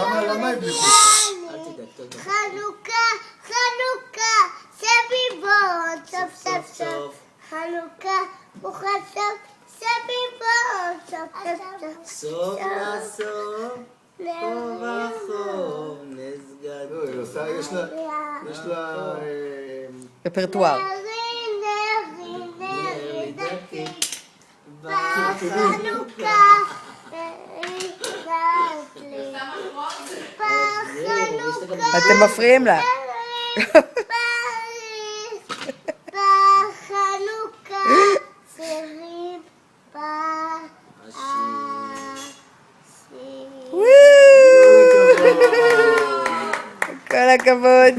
למה הם בלי חולצה? אל תדאג, תודה. חנוכה, סביבון, סוף סוף סוף. חנוכה, ברוך הסוף, סביבון, סוף סוף סוף. סוף לסוף, חור החור, נס גדול. יש לה... רפרטואר. נרי דקי, בחנוכה. אתם מפריעים לה. בחנוכה, שירים כל הכבוד.